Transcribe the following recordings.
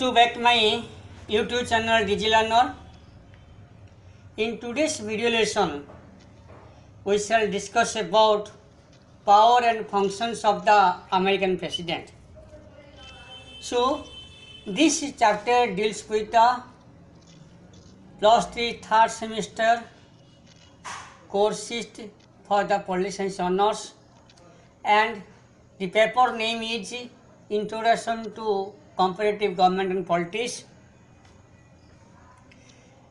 to back my YouTube channel DigiLearner. In today's video lesson, we shall discuss about power and functions of the American president. So, this chapter deals with the +3 third semester course for the Political Science Honours, and the paper name is Introduction to Comparative Government and Politics,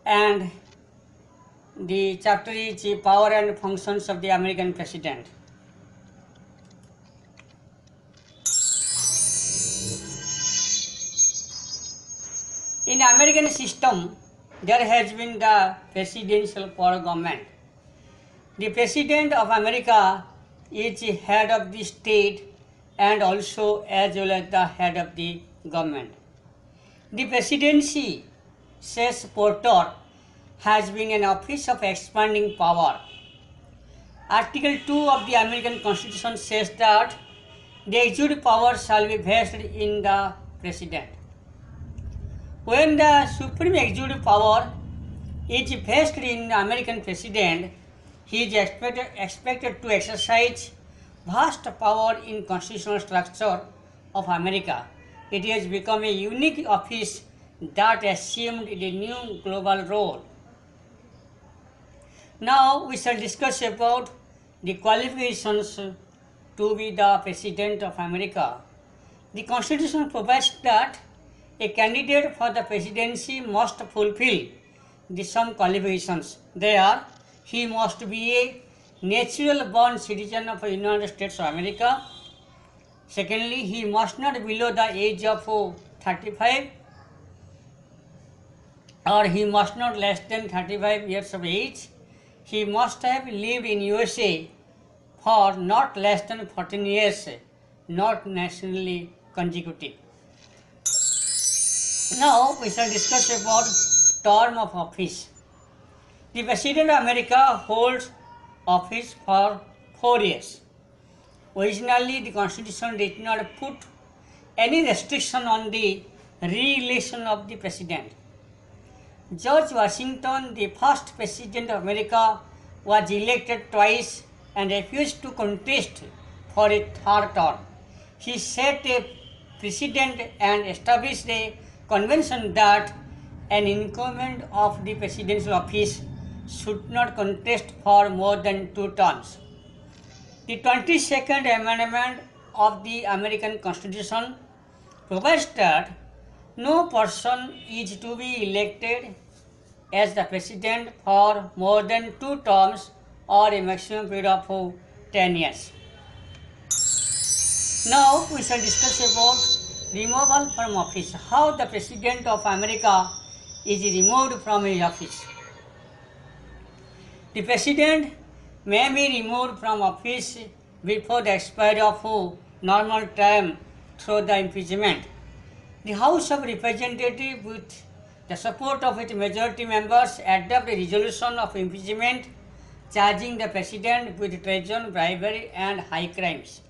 and the chapter is Power and Functions of the American President. In American system, there has been the presidential power government. The President of America is the head of the state and also as well as the head of the government. The presidency, says Porter, has been an office of expanding power. Article 2 of the American Constitution says that the executive power shall be vested in the President. When the supreme executive power is vested in the American President, he is expected to exercise vast power in constitutional structure of America. It has become a unique office that assumed a new global role. Now we shall discuss about the qualifications to be the President of America. The Constitution provides that a candidate for the presidency must fulfill some qualifications. They are: he must be a natural born citizen of the United States of America. Secondly, he must not be below the age of 35, or he must not less than 35 years of age. He must have lived in USA for not less than 14 years, not nationally consecutive. Now we shall discuss about term of office. The President of America holds office for 4 years. Originally, the Constitution did not put any restriction on the re-election of the President. George Washington, the first President of America, was elected twice and refused to contest for a third term. He set a precedent and established a convention that an incumbent of the presidential office should not contest for more than 2 terms. The 22nd Amendment of the American Constitution provides that no person is to be elected as the President for more than 2 terms or a maximum period of 10 years. Now we shall discuss about removal from office, how the President of America is removed from his office. The President may be removed from office before the expiry of normal term through the impeachment. The House of Representatives, with the support of its majority members, adopt a resolution of impeachment charging the President with treason, bribery and high crimes.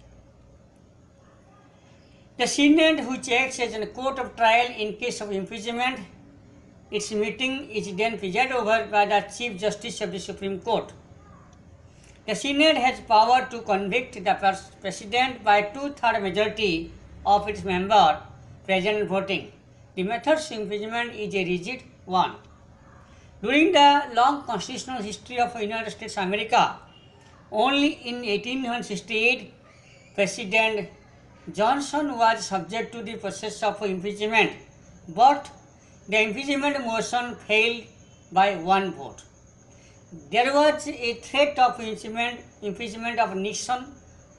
The Senate, which acts as a court of trial in case of impeachment, its meeting is then presided over by the Chief Justice of the Supreme Court. The Senate has power to convict the President by 2/3 majority of its members present voting. The method of impeachment is a rigid one. During the long constitutional history of the United States of America, only in 1868 President Johnson was subject to the process of impeachment, but the impeachment motion failed by 1 vote. There was a threat of impeachment of Nixon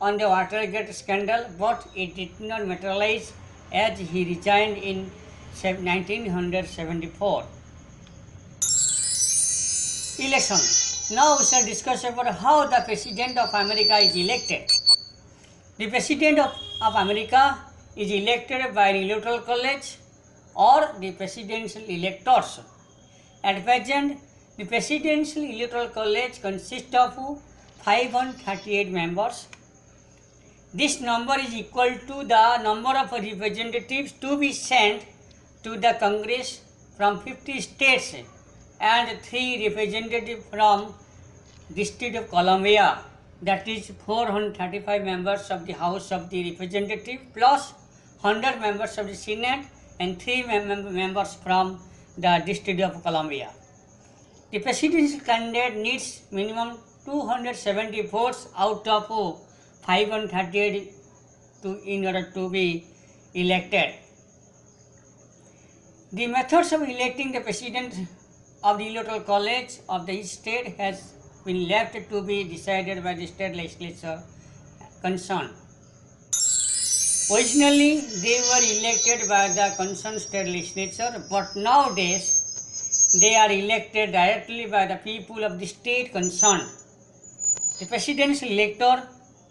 on the Watergate scandal, but it did not materialize as he resigned in 1974. Election. Now we shall discuss about how the President of America is elected. The President of America is elected by an electoral college or the presidential electors. At present, the presidential electoral college consists of 538 members. This number is equal to the number of representatives to be sent to the Congress from 50 states and 3 representatives from District of Columbia, that is 435 members of the House of the Representatives plus 100 members of the Senate and 3 members from the District of Columbia. The presidential candidate needs minimum 270 votes out of 538 in order to be elected. The methods of electing the president of the Electoral College of the each state has been left to be decided by the state legislature concerned. Originally, they were elected by the concerned state legislature, but nowadays they are elected directly by the people of the state concerned. The presidential elector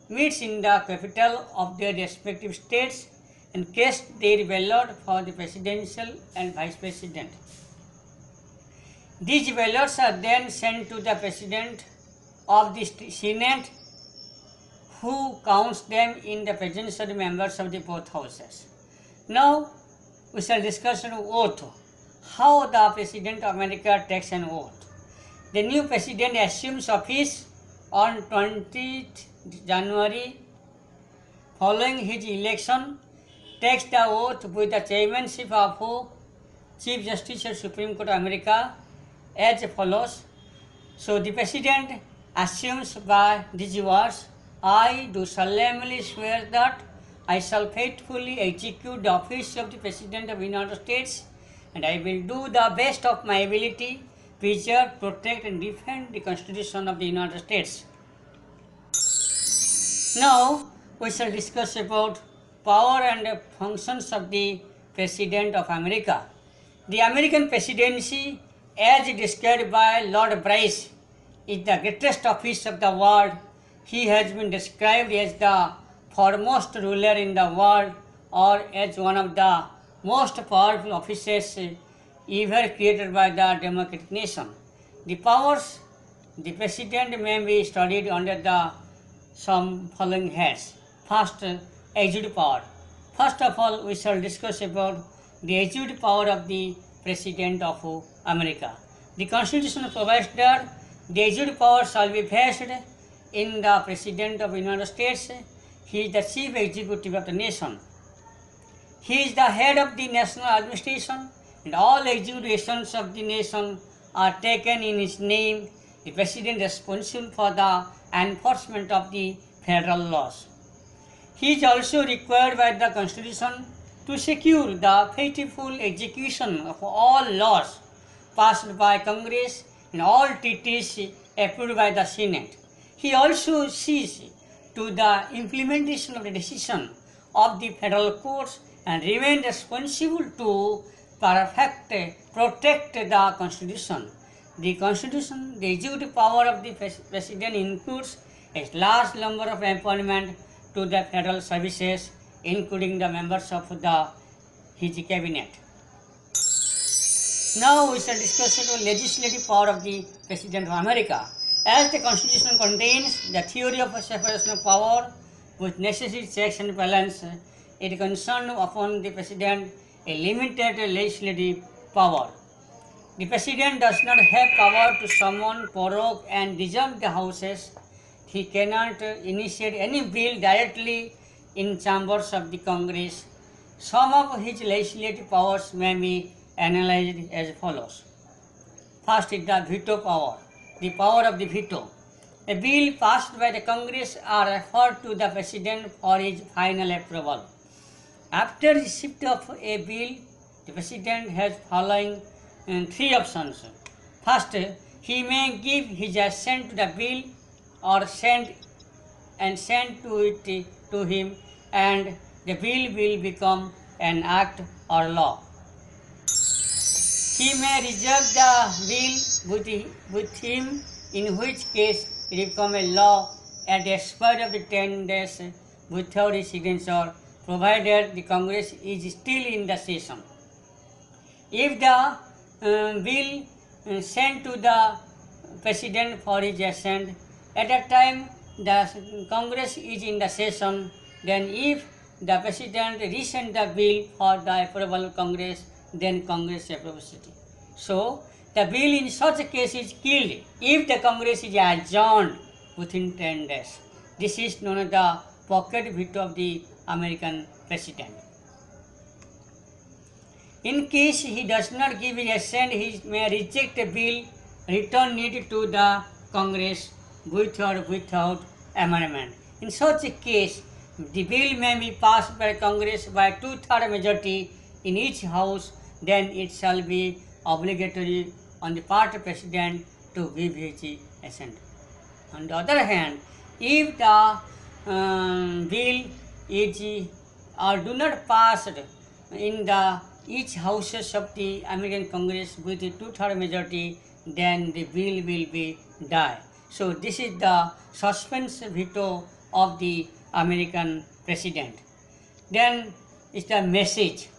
meets in the capital of their respective states and cast their ballot for the presidential and vice president. These ballots are then sent to the president of the Senate, who counts them in the presence of the members of the both houses. Now we shall discuss an oath. How the President of America takes an oath. The new president assumes office on 20th January following his election, takes the oath with the chairmanship of Chief Justice of Supreme Court of America as follows. So the president assumes by these words, I do solemnly swear that I shall faithfully execute the office of the President of the United States, and I will do the best of my ability, preserve, protect and defend the Constitution of the United States. Now we shall discuss about power and functions of the President of America. The American presidency, as described by Lord Bryce, is the greatest office of the world. He has been described as the foremost ruler in the world, or as one of the most powerful offices ever created by the democratic nation. The powers the president may be studied under the some following heads. First, executive power. First of all, we shall discuss about the executive power of the President of America. The Constitution provides that the executive power shall be vested in the President of the United States. He is the chief executive of the nation. He is the head of the national administration, and all executions of the nation are taken in his name. The president is responsible for the enforcement of the federal laws. He is also required by the Constitution to secure the faithful execution of all laws passed by Congress and all treaties approved by the Senate. He also sees to the implementation of the decision of the federal courts and remains responsible to protect the Constitution. The Constitution, the executive power of the President includes a large number of appointments to the federal services, including the members of his cabinet. Now we shall discuss the legislative power of the President of America. As the Constitution contains the theory of a separation of power with necessary checks and balance, it concerns upon the President a limited legislative power. The President does not have power to summon, prorogue and dissolve the houses. He cannot initiate any bill directly in chambers of the Congress. Some of his legislative powers may be analyzed as follows. First is the veto power, the power of the veto. A bill passed by the Congress are referred to the President for his final approval. After receipt of a bill, the President has following three options. First, he may give his assent to the bill or send to it to him, and the bill will become an act or law. He may reject the bill with him, in which case it becomes a law at the expiry of the 10 days without his signature, provided the Congress is still in the session. If the bill sent to the President for his assent, at that time the Congress is in the session, then if the President resent the bill for the approval of Congress, then Congress approves it. So, the bill in such a case is killed if the Congress is adjourned within 10 days. This is known as the pocket veto of the American president. In case he does not give his assent, he may reject a bill, return it to the Congress with or without amendment. In such a case, the bill may be passed by Congress by two-thirds majority in each house, then it shall be obligatory on the part of President to give his assent. On the other hand, if the bill is or do not pass in the each houses of the American Congress with a two-thirds majority, then the bill will be die. So this is the suspense veto of the American president. Then is the message.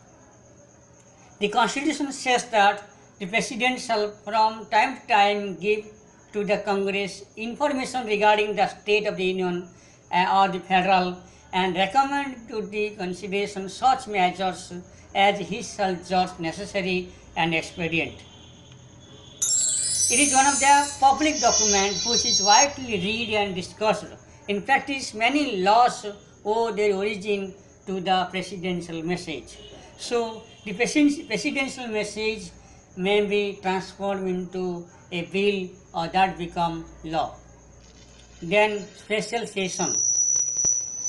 The Constitution says that the President shall from time to time give to the Congress information regarding the state of the Union or the federal and recommend to the consideration such measures as he shall judge necessary and expedient. It is one of the public documents which is widely read and discussed. In practice, many laws owe their origin to the presidential message. So, the presidential message may be transformed into a bill or that become law. Then, special session.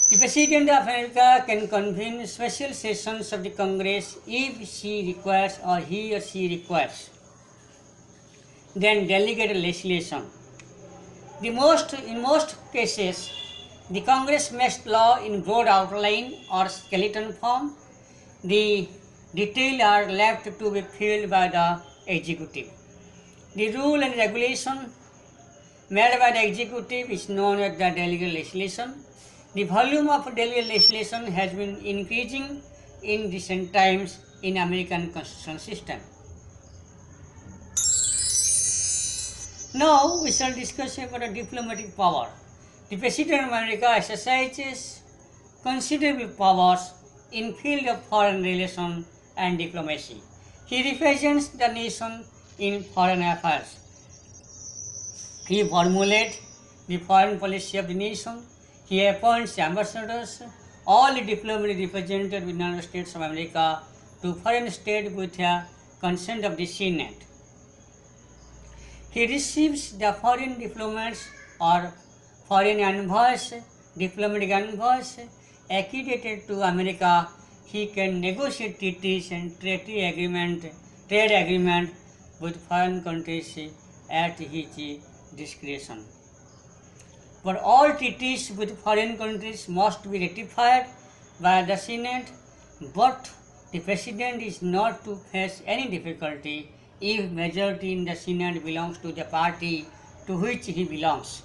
The President of America can convene special sessions of the Congress if she requires or he or she requires. Then, delegate legislation. In most cases, the Congress makes law in broad outline or skeleton form. The details are left to be filled by the executive. The rule and regulation made by the executive is known as the delegate legislation. The volume of delegate legislation has been increasing in recent times in American constitutional system. Now we shall discuss about a diplomatic power. The President of America exercises considerable powers in field of foreign relations and diplomacy. He represents the nation in foreign affairs. He formulates the foreign policy of the nation. He appoints ambassadors, all diplomatic representatives of the United States of America to foreign states with the consent of the Senate. He receives the foreign diplomats or foreign envoys, diplomatic envoys accredited to America. He can negotiate treaties and trade agreement with foreign countries at his discretion. But all treaties with foreign countries must be ratified by the Senate, but the President is not to face any difficulty if majority in the Senate belongs to the party to which he belongs.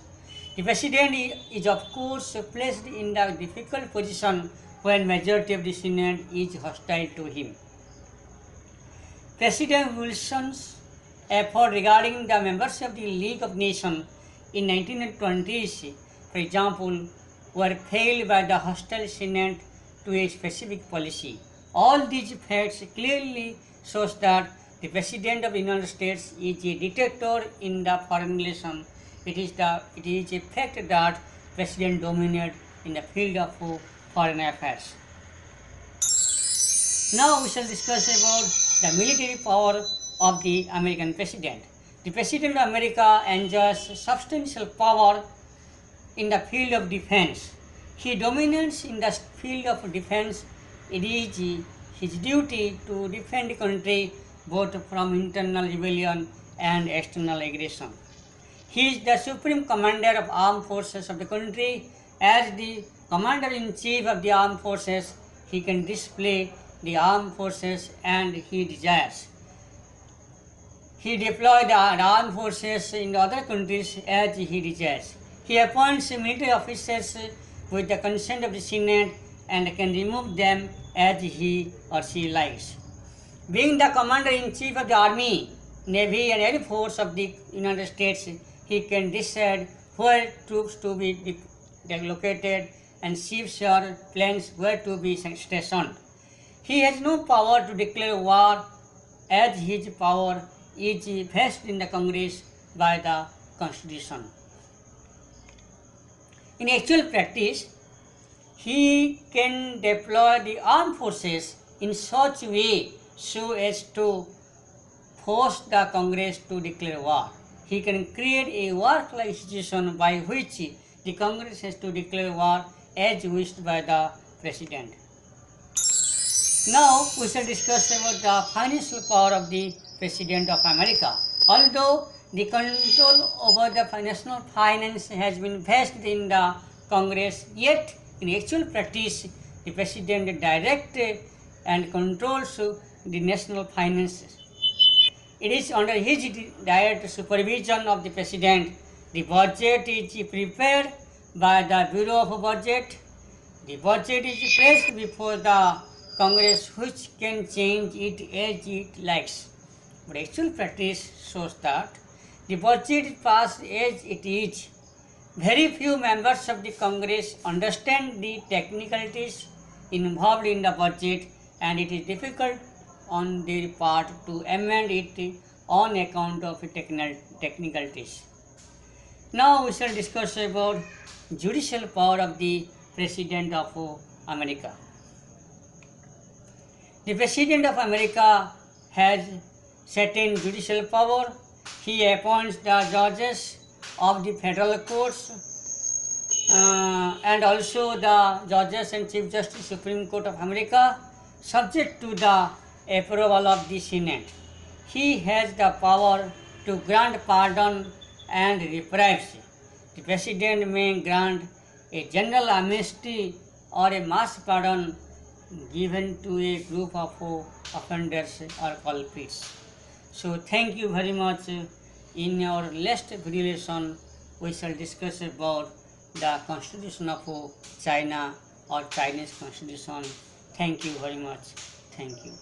The President is of course placed in the difficult position when majority of the Senate is hostile to him. President Wilson's effort regarding the members of the League of Nations in 1920s, for example, were failed by the hostile Senate to a specific policy. All these facts clearly shows that the President of the United States is a dictator in the foreign relations. It is a fact that President dominates in the field of foreign affairs. Now we shall discuss about the military power of the American President. The President of America enjoys substantial power in the field of defense. He dominates in the field of defense. It is his duty to defend the country both from internal rebellion and external aggression. He is the supreme commander of armed forces of the country. As the commander-in-chief of the armed forces, he can display the armed forces and he desires. He deploys the armed forces in other countries as he desires. He appoints military officers with the consent of the Senate and can remove them as he or she likes. Being the commander-in-chief of the Army, Navy and Air Force of the United States, he can decide where troops to be located and ships or planes where to be stationed. He has no power to declare war as his power is vested in the Congress by the Constitution. In actual practice, he can deploy the armed forces in such a way so as to force the Congress to declare war. He can create a war-like situation by which the Congress has to declare war as wished by the President. Now we shall discuss about the financial power of the President of America. Although the control over the national finance has been vested in the Congress, yet in actual practice the President directs and controls the national finances. It is under his direct supervision of the President. The budget is prepared by the Bureau of Budget. The budget is placed before the Congress, which can change it as it likes. But actual practice shows that the budget is passed as it is. Very few members of the Congress understand the technicalities involved in the budget, and it is difficult on their part to amend it on account of technicalities. Now we shall discuss about judicial power of the President of America. The President of America has certain judicial power. He appoints the judges of the federal courts and also the judges and Chief Justice Supreme Court of America, subject to the approval of the Senate. He has the power to grant pardon and reprieves. The President may grant a general amnesty or a mass pardon given to a group of offenders or culprits. So thank you very much. In our last video lesson, we shall discuss about the Constitution of China or Chinese Constitution. Thank you very much. Thank you.